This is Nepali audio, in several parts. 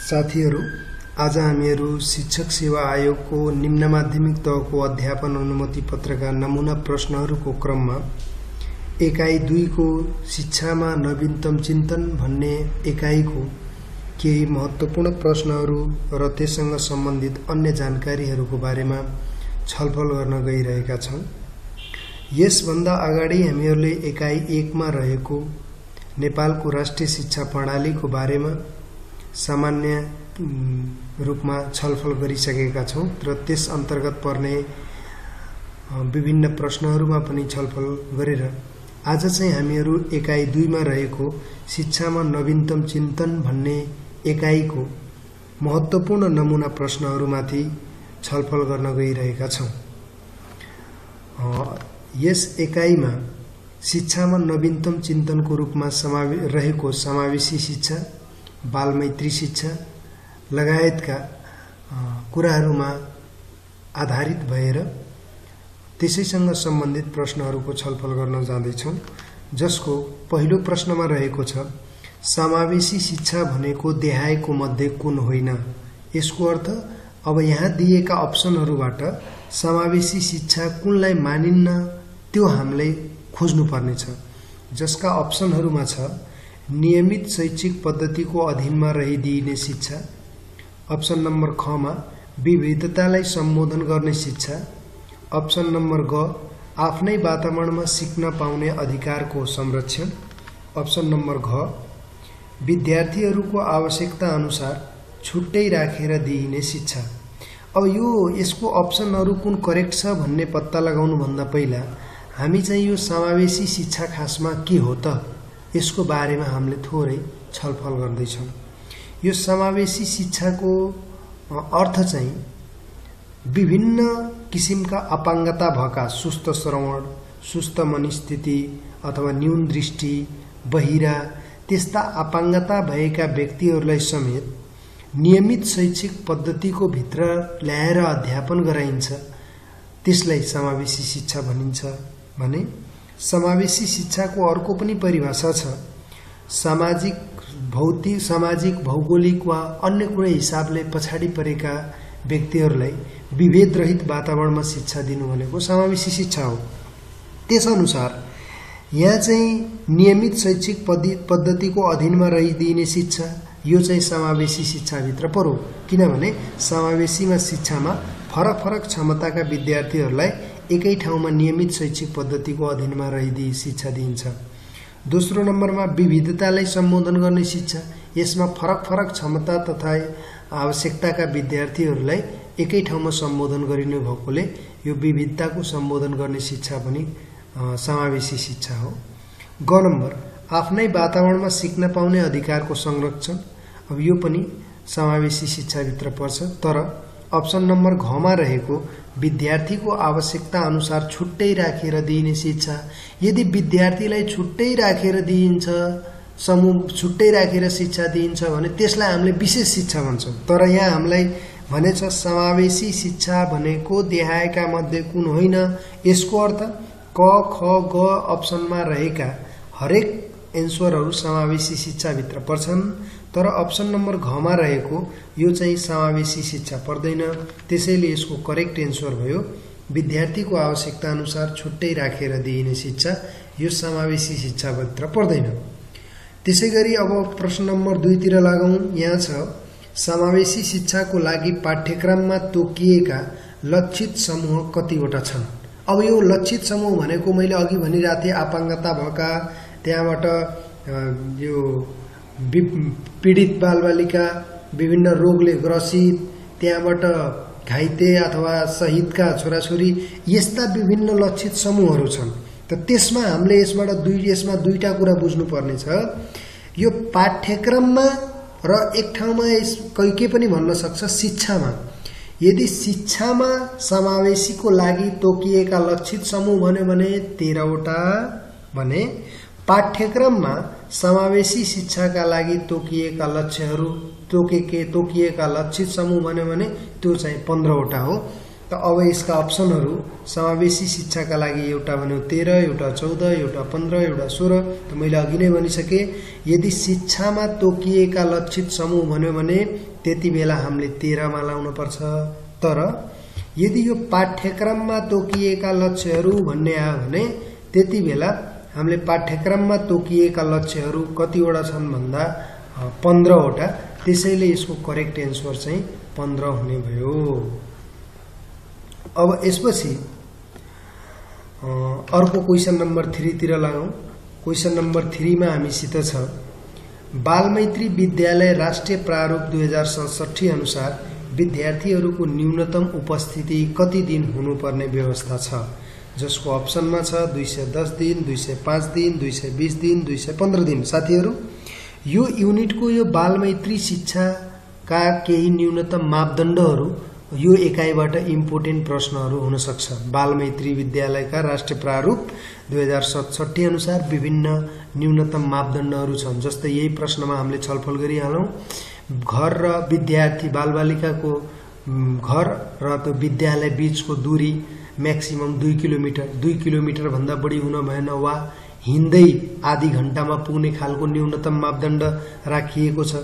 साथीहरु, आज हामीहरु शिक्षक सेवा आयोगको निम्न माध्यमिक तहको अध्यापन अनुमति पत्रका नमूना प्रश्नहरुको क्रममा एकाइ 2 को शिक्षामा नवीनतम चिन्तन भन्ने एकाइको केही महत्त्वपूर्ण प्रश्नहरु र त्यससँग सम्बन्धित अन्य जानकारीहरुको बारेमा छलफल गर्न गइरहेका छौं। यसभन्दा अगाडि हामीहरुले एकाइ 1 मा रहेको नेपालको राष्ट्रिय शिक्षा प्रणालीको बारेमा सामान्य रूपमा छलफल गरिसकेका छौं र त्यस अन्तर्गत पर्ने विभिन्न प्रश्नहरुमा पनि छलफल गरेर आज चाहिँ हामीहरु एकाइ 2 मा रहेको शिक्षामा नवीनतम चिन्तन भन्ने एकाइको महत्त्वपूर्ण नमूना प्रश्नहरुमाथि छलफल गर्न गइरहेका छौं। यस एकाइमा शिक्षामा नवीनतम चिन्तनको रूपमा रहेको समावेशी शिक्षा, बालमैत्री शिक्षा लगायतका कुराहरुमा आधारित भएर त्यसैसँग सम्बन्धित प्रश्नहरुको छलफल गर्न जाँदैछौं। जसको पहिलो प्रश्नमा रहेको छ, समावेशी शिक्षा भनेको देहायको मध्ये कुन होइन? यसको अर्थ अब यहाँ दिएका अप्सनहरुबाट समावेशी शिक्षा कुनलाई मानिन्न त्यो हामीले खोज्नु पर्ने छ। जसका अप्सनहरुमा छ, नियमित शैक्षिक पद्धतिको अधीनमा रहिदिने शिक्षा, अप्सन नम्बर ख मा विविधतालाई सम्बोधन गर्ने शिक्षा, अप्सन नम्बर ग आफ्नै वातावरणमा सिक्न पाउने अधिकारको संरक्षण, अप्सन नम्बर घ विद्यार्थीहरूको आवश्यकता अनुसार छुट्टै राखेर दिइने शिक्षा। अब यसको अप्सनहरु कुन करेक्ट छ भन्ने पत्ता लगाउनु भन्दा पहिला हामी चाहिँ यो समावेशी शिक्षा खासमा के हो त यसको बारेमा हामीले थोरै छलफल गर्दै छौं। यो समावेशी शिक्षाको अर्थ चाहिँ विभिन्न किसिमका अपाङ्गता भएका सुस्त श्रवण, सुस्त मनस्थिति अथवा न्यून दृष्टि, बहिरा त्यस्ता अपाङ्गता भएका व्यक्तिहरूलाई समेत नियमित शैक्षिक पद्धतिको भित्र ल्याएर अध्यापन गराइन्छ। त्यसलाई समावेशी शिक्षा भनिन्छ। भने समावेशी शिक्षाको अर्को पनि परिभाषा छ, सामाजिक, भौगोलिक वा अन्य कुनै हिसाबले पछाडी परेका व्यक्तिहरूलाई विभेद रहित वातावरणमा शिक्षा दिनु भनेको समावेशी शिक्षा हो। त्यसअनुसार यहाँ चाहिँ नियमित शैक्षिक पद्धतिको अधीनमा रहिदिने शिक्षा यो चाहिँ समावेशी शिक्षाभित्र पर्यो। किनभने समावेशीमा शिक्षामा फरक फरक क्षमताका विद्यार्थीहरूलाई एकै ठाउँमा नियमित शैक्षिक पद्धतिको अधीनमा रहिदिई शिक्षा दिइन्छ। दोस्रो नम्बरमा विविधतालाई सम्बोधन गर्ने शिक्षा, यसमा फरक फरक क्षमता तथा आवश्यकताका विद्यार्थीहरूलाई एकै ठाउँमा सम्बोधन गरिने भएकोले यो विविधताको सम्बोधन गर्ने शिक्षा पनि समावेशी शिक्षा हो। ग नम्बर आफ्नै वातावरणमा सिक्न पाउने अधिकारको संरक्षण, अब यो पनि समावेशी शिक्षाभित्र पर्छ। तर अप्सन नम्बर घ मा रहेको विद्यार्थीको आवश्यकता अनुसार छुट्टै राखेर दिइने शिक्षा, यदि विद्यार्थीलाई छुट्टै राखेर दिइन्छ, छुट्टै राखेर शिक्षा दिइन्छ भने त्यसलाई हामीले विशेष शिक्षा भन्छौं। तर यहाँ हामीलाई भनेछ समावेशी शिक्षा भनेको देहायका मध्ये कुन होइन। यसको अर्थ क, ख, ग अप्सनमा रहेका हरेक एन्सरहरु समावेशी शिक्षाभित्र पर्छन्। तर अप्सन नम्बर घ मा रहेको यो चाहिँ समावेशी शिक्षा पर्दैन। त्यसैले यसको करेक्ट एन्सर भयो विद्यार्थीको आवश्यकता अनुसार छुट्टै राखेर दिइने शिक्षा, यो समावेशी शिक्षाभित्र पर्दैन। त्यसैगरी अब प्रश्न नम्बर 2 तिर लागौं। यहाँ छ, समावेशी शिक्षाको लागि पाठ्यक्रममा तोकिएका लक्षित समूह कतिवटा छन्? अब यो लक्षित समूह भनेको मैले अघि भनिरहेको थिएँ अपाङ्गता भएका, त्यहाँबाट यो पीडित बालबालिका, विभिन्न रोगले ग्रसित, त्यहाँबाट घाइते अथवा शहीदका छोराछोरी, यस्ता विभिन्न लक्षित समूहहरू छन्। त त्यसमा हामीले यसमा दुईटा कुरा बुझ्नु पर्ने छ। यो पाठ्यक्रममा र एक ठाउँमा के पनि भन्न सक्छ शिक्षामा। यदि शिक्षामा समावेशीको लागि तोकिएका लक्षित समूह भन्यो भने 13 वटा भने पाठ्यक्रममा समावेशी शिक्षाका लागि तोकिएका लक्ष्यहरू तोकिएका लक्षित समूह भन्यो भने त्यो चाहिँ 15 वटा हो। त अब यसका अप्सनहरू समावेशी शिक्षाका लागि एउटा भन्यो 13, एउटा 14, एउटा 15, एउटा 16। त मैले अघि नै भनिसके यदि शिक्षामा तोकिएका लक्षित समूह भन्यो भने त्यति बेला हामीले 13 मा लाउन पर्छ। तर यदि यो पाठ्यक्रममा तोकिएका लक्ष्यहरू भन्ने आयो भने त्यति बेला हामीले पाठ्यक्रममा तोकिएका लक्ष्यहरू कतिवटा छन् भन्दा 15 वटा। त्यसैले यसको करेक्ट एन्सर चाहिँ 15 हुने भयो। अब यसपछि अर्को क्वेशन नम्बर 3 तिर लागौं। क्वेशन नम्बर 3 मा हामीसित छ बालमैत्री विद्यालय राष्ट्रिय प्रारूप 2067 अनुसार विद्यार्थीहरूको न्यूनतम उपस्थिति कति दिन हुनुपर्ने व्यवस्था छ, जसको अप्सनमा छ 210 दिन, 205 दिन, 220 दिन, 215 दिन। साथीहरू यो युनिटको यो बालमैत्री शिक्षाका केही न्यूनतम मापदण्डहरू यो एकाइबाट इम्पोर्टेन्ट प्रश्नहरू हुन सक्छ। बालमैत्री विद्यालयका राष्ट्रिय प्रारूप 2067 अनुसार विभिन्न न्यूनतम मापदण्डहरू छन्। जस्तै यही प्रश्नमा हामीले छलफल गरिहालौं। घर र विद्यार्थी बालबालिकाको घर र त्यो विद्यालय बीचको दूरी म्याक्सिमम 2 किलोमिटर, 2 किलोमिटर भन्दा बढी हुन भएन वा हिँड्दै आधी घण्टामा पुग्ने खालको न्यूनतम मापदण्ड राखिएको छ।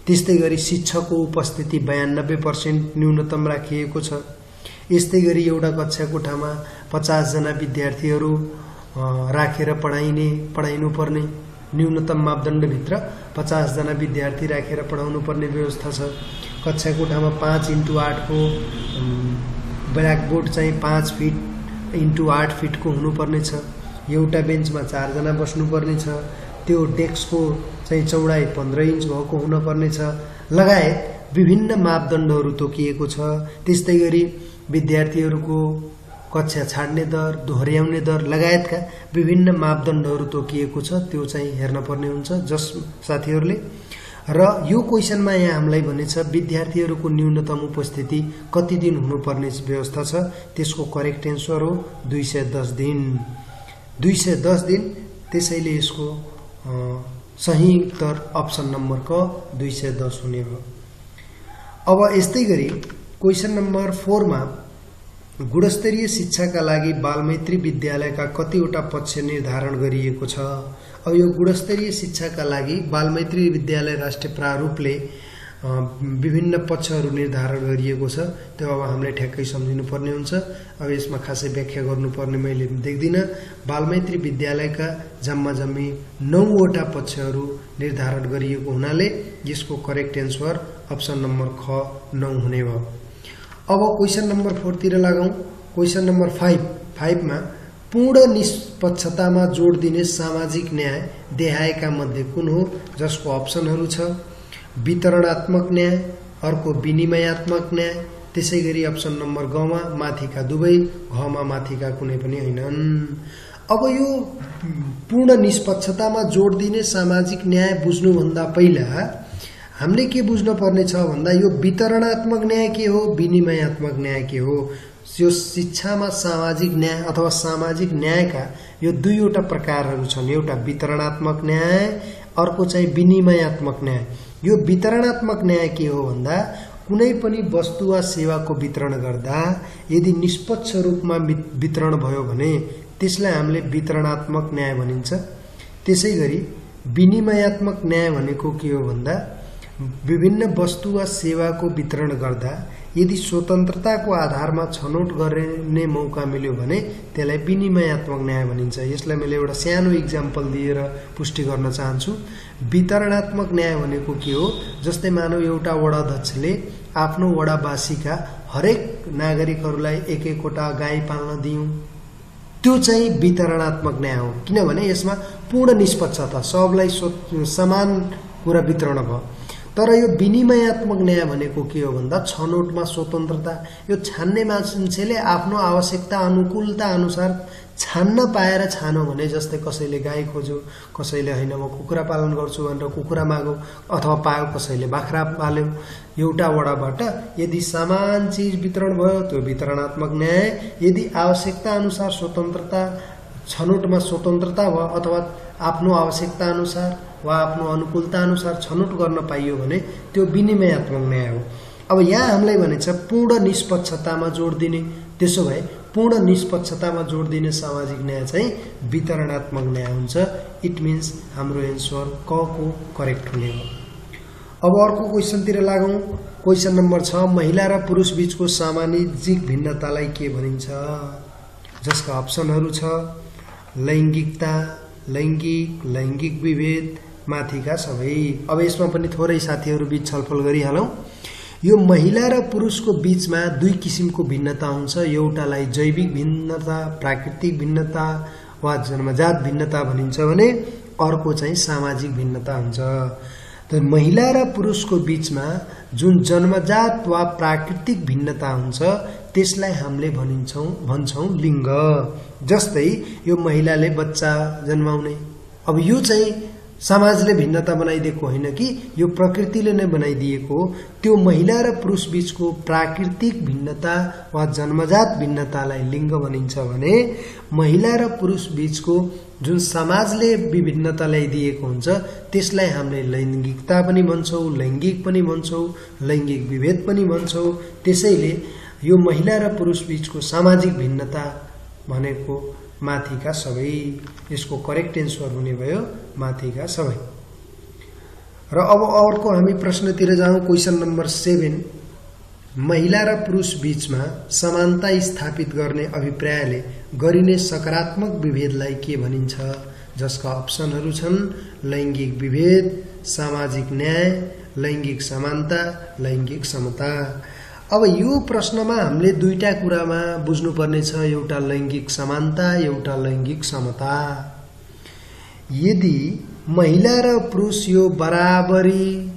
त्यस्तै गरी शिक्षकको उपस्थिति 92% न्यूनतम राखिएको छ। यस्तै गरी एउटा कक्षा कोठामा 50 जना विद्यार्थीहरू राखेर पढाइनु पर्ने न्यूनतम मापदण्ड भित्र 50 जना विद्यार्थी राखेर पढाउनु पर्ने व्यवस्था छ। कक्षा कोठामा 5x8 को ब्ल्याक बोर्ड चाहिँ 5 फिट x 8 फिटको हुनुपर्ने छ। एउटा बेन्चमा 4 जना बस्नुपर्ने छ। त्यो डेस्कको चाहिँ चौडाइ 15 इन्च भएको हुनुपर्ने छ, लगायत विभिन्न मापदण्डहरू तोकिएको छ। त्यस्तै गरी विद्यार्थीहरूको कक्षा छाड्ने दर, दोहोर्याउने दर लगायतका विभिन्न मापदण्डहरू तोकिएको छ। त्यो चाहिँ हेर्न पर्ने हुन्छ जस साथीहरूले। र यो क्वेशनमा यहाँ हामीलाई भनेछ विद्यार्थीहरूको न्यूनतम उपस्थिति कति दिन हुनुपर्ने व्यवस्था छ। त्यसको करेक्ट एन्सर हो 210 दिन। 210 दिन। त्यसैले यसको सही उत्तर अप्सन नम्बर क 210 हुने भयो। अब यस्तै गरी क्वेशन नम्बर 4 मा गुणस्तरीय शिक्षाका लागि बालमैत्री विद्यालयका कतिवटा पक्ष निर्धारण गरिएको छ। अब यो गुणस्तरीय शिक्षाका लागि बालमैत्री विद्यालय राष्ट्रिय प्रारूपले विभिन्न पक्षहरू निर्धारण गरिएको छ। त्यो अब हामीले ठ्याक्कै सम्झिनु पर्ने हुन्छ। अब यसमा खासै व्याख्या गर्नुपर्ने मैले देख्दिनँ। बालमैत्री विद्यालयका जम्मी 9 वटा पक्षहरू निर्धारण गरिएको हुनाले यसको करेक्ट एन्सर अप्सन नम्बर ख 9 हुने भयो। अब क्वेशन नम्बर 4 तिर लागौं। क्वेशन नम्बर 5 मा पूर्ण निष्पक्षतामा जोड दिने सामाजिक न्याय देखाएका मध्ये कुन हो, जसको अप्सनहरू छ वितरणात्मक न्याय, अर्को विनिमयात्मक न्याय, त्यसै गरी अप्सन नम्बर ग मा माथिका दुवै, घ मा माथिका कुनै पनि हैनन्। अब यो पूर्ण निष्पक्षतामा जोड दिने सामाजिक न्याय बुझ्नु भन्दा पहिला हामीले के बुझ्न पर्ने छ भन्दा यो वितरणात्मक न्याय के हो, विनिमयात्मक न्याय के हो। यो शिक्षामा सामाजिक न्याय अथवा सामाजिक न्यायका यो दुईवटा प्रकारहरू छन्। एउटा वितरणात्मक न्याय, अर्को चाहिँ विनिमयात्मक न्याय। यो वितरणात्मक न्याय के हो भन्दा कुनै पनि वस्तु वा सेवाको वितरण गर्दा यदि निष्पक्ष रूपमा वितरण भयो भने त्यसलाई हामीले वितरणात्मक न्याय भनिन्छ। त्यसै गरी विनिमयात्मक न्याय भनेको के हो भन्दा विभिन्न वस्तु वा सेवाको वितरण गर्दा यदि स्वतन्त्रताको आधारमा छनौट गर्ने मौका मिल्यो भने त्यसलाई विनिमयात्मक न्याय भनिन्छ। यसलाई मैले एउटा सानो इक्जाम्पल दिएर पुष्टि गर्न चाहन्छु। वितरणात्मक न्याय भनेको के हो, जस्तै मानव एउटा वडाध्यक्षले आफ्नो वडावासीका हरेक नागरिकहरूलाई एक एकवटा गाई पाल्न दियौं, त्यो चाहिँ वितरणात्मक न्याय हो। किनभने यसमा पूर्ण निष्पक्षता, सबलाई समान कुरा वितरण भयो। तर यो विनिमयात्मक न्याय भनेको के हो भन्दा छनौटमा स्वतन्त्रता। यो छान्ने मान्छेले आफ्नो आवश्यकता अनुकूलता अनुसार छान्न पाएर छानो भने, जस्तै कसैले गाई खोज्यो, कसैले हैन म कुखुरा पालन गर्छु भनेर कुखुरा माग्यो अथवा पायो, कसैले बाख्रा पाल्यो। एउटा वडाबाट यदि समान चीज वितरण भयो त्यो वितरणात्मक न्याय। यदि आवश्यकता अनुसार स्वतन्त्रता, छनौटमा स्वतन्त्रता भयो अथवा आफ्नो आवश्यकता अनुसार वा आफ्नो अनुकूलता अनुसार छनौट गर्न पाइयो भने त्यो विनिमयात्मक न्याय हो। अब यहाँ हामीलाई भनेछ पूर्ण निष्पक्षतामा जोड दिने। त्यसो भए पूर्ण निष्पक्षतामा जोड दिने सामाजिक न्याय चाहिँ वितरणात्मक न्याय हुन्छ। इट मिन्स हाम्रो एन्सर क को करेक्ट हुने हो। अब अर्को क्वेशनतिर लागौं। क्वेशन नम्बर 6, महिला र पुरुष बीचको सामाजिक भिन्नतालाई के भनिन्छ? जसका अप्सनहरू छ लैंगिकता, लैंगिक, लैंगिक विभेद, माथिका सबै। अब यसमा पनि थोरै साथीहरू बीच छलफल गरिहालौं। यो महिला र पुरुषको बीचमा दुई किसिमको भिन्नता हुन्छ। एउटालाई जैविक भिन्नता, प्राकृतिक भिन्नता वा जन्मजात भिन्नता भनिन्छ भने अर्को चाहिँ सामाजिक भिन्नता हुन्छ। त महिला र पुरुषको बीचमा जुन जन्मजात वा प्राकृतिक भिन्नता हुन्छ त्यसलाई हामीले भन्छौं लिङ्ग। जस्तै यो महिलाले बच्चा जन्माउने, अब यो चाहिँ समाजले भिन्नता बनाइदिएको होइन कि यो प्रकृतिले नै बनाइदिएको हो। त्यो महिला र पुरुष बीचको प्राकृतिक भिन्नता वा जन्मजात भिन्नतालाई लिङ्ग भनिन्छ भने महिला र पुरुष बीचको जुन समाजले विभिन्नता ल्याइदिएको हुन्छ त्यसलाई हामीले लैंगिकता पनि भन्छौं, लैंगिक पनि भन्छौं, लैंगिक विभेद पनि भन्छौं। त्यसैले यो महिला र पुरुष बीचको सामाजिक भिन्नता भनेको माथिका सबै। यसको करेक्ट एन्सर हुने भयो माथिका सबै। र अब अर्को हामी प्रश्नतिर जाउँ। क्वेशन नम्बर 7, महिला र पुरुष बीचमा समानता स्थापित गर्ने अभिप्रायले गरिने सकारात्मक विभेदलाई के भनिन्छ? जसका अप्सनहरू छन् लैंगिक विभेद, सामाजिक न्याय, लैंगिक समानता, लैंगिक समता। अब यो प्रश्नमा हामीले दुईटा कुरामा बुझ्नुपर्ने छ, एउटा लैंगिक समानता, एउटा लैंगिक समता। यदि महिला र पुरुष यो बराबरी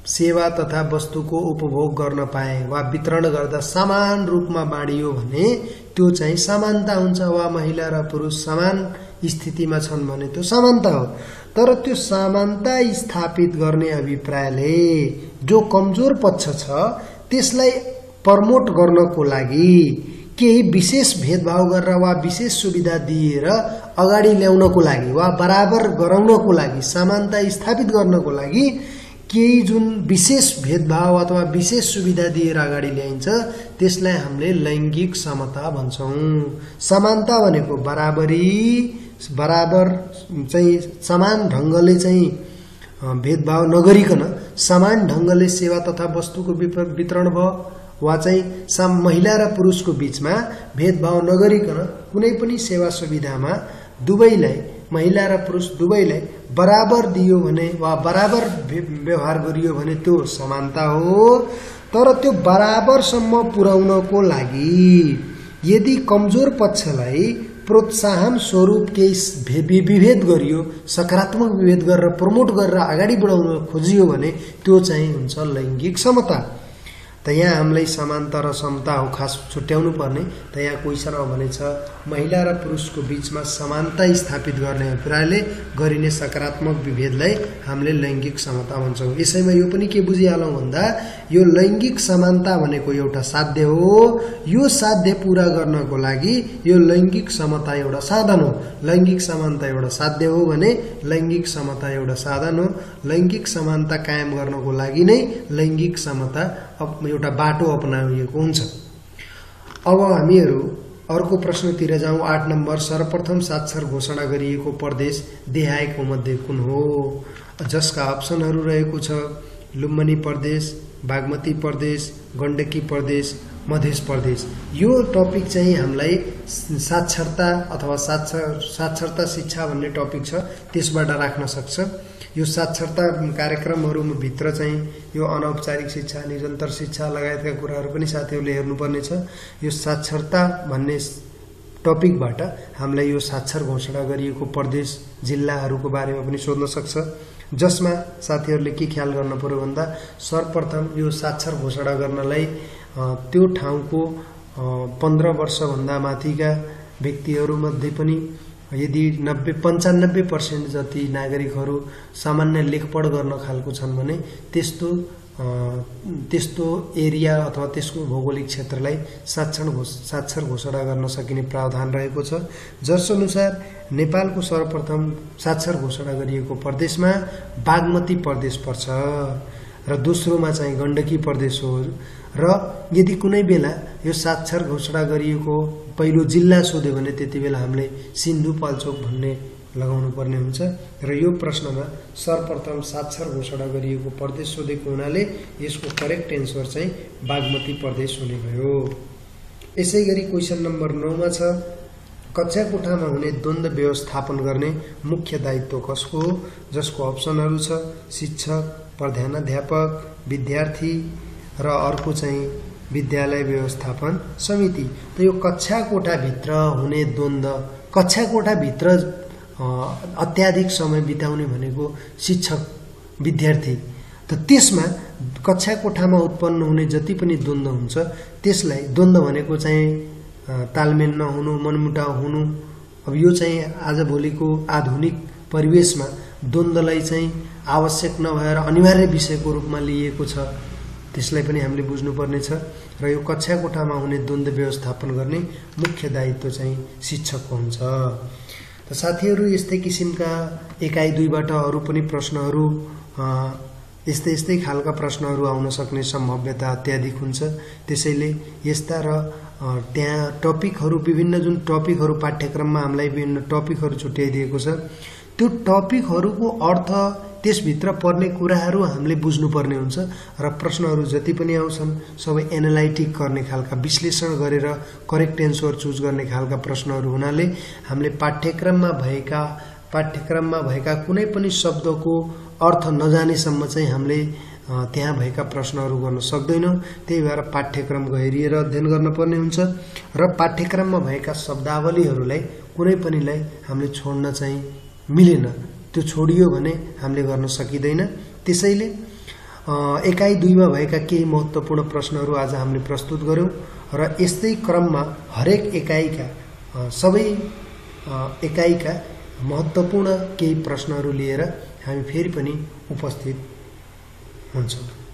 सेवा तथा वस्तुको उपभोग गर्न पाए वा वितरण गर्दा समान रूपमा बाँडियो भने त्यो चाहिँ समानता हुन्छ। वा महिला र पुरुष समान स्थितिमा छन् भने त्यो समानता हो। तर त्यो समानता स्थापित गर्ने अभिप्रायले जो कमजोर पक्ष छ त्यसलाई प्रमोट गर्नको लागि केही विशेष भेदभाव गरेर वा विशेष सुविधा दिएर अगाडि ल्याउनको लागि वा बराबर गराउनको लागि, समानता स्थापित गर्नको लागि केही जुन विशेष भेदभाव अथवा विशेष सुविधा दिएर अगाडि ल्याइन्छ त्यसलाई हामीले लैंगिक समता भन्छौं। समानता भनेको बराबरी, बराबर चाहिँ समान ढंगले चाहिँ भेदभाव नगरिकन समान ढंगले सेवा तथा वस्तुको वितरण भयो, वा चाहिँ महिला र पुरुषको बीचमा भेदभाव नगरिकन कुनै पनि सेवा सुविधामा दुवैलाई, महिला र पुरुष दुवैलाई बराबर दियो भने वा बराबर व्यवहार गरियो भने त्यो समानता हो। तर त्यो बराबरसम्म पुर्याउनको लागि यदि कमजोर पक्षलाई प्रोत्साहन स्वरूप केही विभेद गरियो, सकारात्मक विभेद गरेर प्रमोट गरेर अगाडि बढाउन खोजियो भने त्यो चाहिँ हुन्छ लैंगिक समता। त यहाँ हामीलाई समानता र समता हो खास छुट्याउनु पर्ने। त यहाँ क्वेशनमा भनेछ महिला र पुरुषको बीचमा समानता स्थापित गर्ने अभिप्रायले गरिने सकारात्मक विभेदलाई हामीले लैंगिक समता भन्छौं। यसैमा यो पनि के बुझिहालौं भन्दा यो लैंगिक समानता भनेको एउटा साध्य हो। यो साध्य पूरा गर्नको लागि यो लैंगिक समता एउटा साधन हो। लैंगिक समानता एउटा साध्य हो भने लैंगिक समता एउटा साधन हो। लैंगिक समानता कायम गर्नको लागि नै लैंगिक समता एउटा बाटो अपनाइएको हुन्छ। अब हामीहरू अर्को प्रश्नतिर जाउँ। 8 नम्बर, सर्वप्रथम साक्षर घोषणा गरिएको प्रदेश देहायको मध्ये कुन हो? जसका अप्सनहरू रहेको छ लुम्बिनी प्रदेश, बागमती प्रदेश, गण्डकी प्रदेश, मध्य प्रदेश। यो टपिक चाहिँ हामीलाई साक्षरता अथवा साक्षरता शिक्षा भन्ने टपिक छ त्यसबाट राख्न सक्छ। यो साक्षरता कार्यक्रमहरुमा भित्र चाहिँ यो अनौपचारिक शिक्षा, निरन्तर शिक्षा लगायतका कुराहरु पनि साथीहरुले हेर्नुपर्ने छ। यो साक्षरता भन्ने टपिकबाट हामीलाई यो साक्षर घोषणा गरिएको प्रदेश जिल्लाहरुको बारेमा पनि सोध्न सक्छ, जसमा साथीहरुले के ख्याल गर्न पर्यो भन्दा सर्वप्रथम यो साक्षर घोषणा गर्नलाई त्यो ठाउँको 15 वर्ष भन्दा माथिका व्यक्तिहरु मध्ये पनि यदि 95% जति नागरिकहरु सामान्य लेखपढ गर्न खालको छन् भने त्यस्तो एरिया अथवा त्यसको भौगोलिक क्षेत्रलाई साक्षर घोषणा गर्न सकिने प्रावधान रहेको छ। जसअनुसार नेपालको सर्वप्रथम साक्षर घोषणा गरिएको प्रदेशमा बागमती प्रदेश पर्छ र दोस्रोमा चाहिँ गण्डकी प्रदेश हो। र यदि कुनै बेला यो साक्षर घोषणा गरिएको पहिलो जिल्ला सोध्यो भने त्यति बेला हामीले सिन्धुपाल्चोक भन्ने लगाउनु पर्ने हुन्छ र यो प्रश्नमा सर्वप्रथम साक्षर घोषणा गरिएको प्रदेश सोधेको हुनाले यसको करेक्ट एन्सर चाहिँ बागमती प्रदेश हुने भयो। यसैगरी क्वेशन नम्बर 9 मा छ कक्षा कोठामा हुने द्वन्द्व व्यवस्थापन गर्ने मुख्य दायित्व कसको हो, जसको अप्सनहरू छ शिक्षक, प्रधानाध्यापक, विद्यार्थी र अर्को चाहिँ विद्यालय व्यवस्थापन समिति। त यो कक्षा कोठाभित्र हुने द्वन्द्व, कक्षा कोठाभित्र अत्याधिक समय बिताउने भनेको शिक्षक, विद्यार्थी। त त्यसमा कक्षा कोठामा उत्पन्न हुने जति पनि द्वन्द्व हुन्छ त्यसलाई, द्वन्द्व भनेको चाहिँ तालमेल नहुनु, मनमुटाव हुनु, अब यो चाहिँ आजभोलिको आधुनिक परिवेशमा द्वन्द्वलाई चाहिँ आवश्यक नभएर अनिवार्य विषयको रूपमा लिइएको छ, त्यसलाई पनि हामीले बुझ्नुपर्ने छ। र यो कक्षा कोठामा हुने द्वन्द्व व्यवस्थापन गर्ने मुख्य दायित्व चाहिँ शिक्षकको हुन्छ। त साथीहरू यस्तै किसिमका एकाइ 2 बाट अरू पनि प्रश्नहरू, यस्तै खालका प्रश्नहरू आउन सक्ने सम्भाव्यता अत्याधिक हुन्छ। त्यसैले यस्ता र त्यहाँ टपिकहरू, विभिन्न जुन टपिकहरू पाठ्यक्रममा हामीलाई विभिन्न टपिकहरू छुट्याइदिएको छ, त्यो टपिकहरूको अर्थ, त्यसभित्र पर्ने कुराहरू हामीले बुझ्नुपर्ने हुन्छ र प्रश्नहरू जति पनि आउँछन् सबै एनालाइटिक गर्ने खालका, विश्लेषण गरेर करेक्ट एन्सर चुज गर्ने खालका प्रश्नहरू हुनाले हामीले पाठ्यक्रममा भएका कुनै पनि शब्दको अर्थ नजानेसम्म चाहिँ हामीले त्यहाँ भएका प्रश्नहरू गर्न सक्दैनौँ। त्यही भएर पाठ्यक्रम गहिरिएर अध्ययन गर्नुपर्ने हुन्छ र पाठ्यक्रममा भएका शब्दावलीहरूलाई कुनै पनिलाई हामीले छोड्न चाहिँ मिलेन, त्यो छोडियो भने हामीले गर्न सकिँदैन। त्यसैले एकाइ 2 मा भएका केही महत्त्वपूर्ण प्रश्नहरू आज हामीले प्रस्तुत गर्यौं र यस्तै क्रममा हरेक एकाइका, सबै एकाइका महत्त्वपूर्ण केही प्रश्नहरू लिएर हामी फेरि पनि उपस्थित हुन्छौं।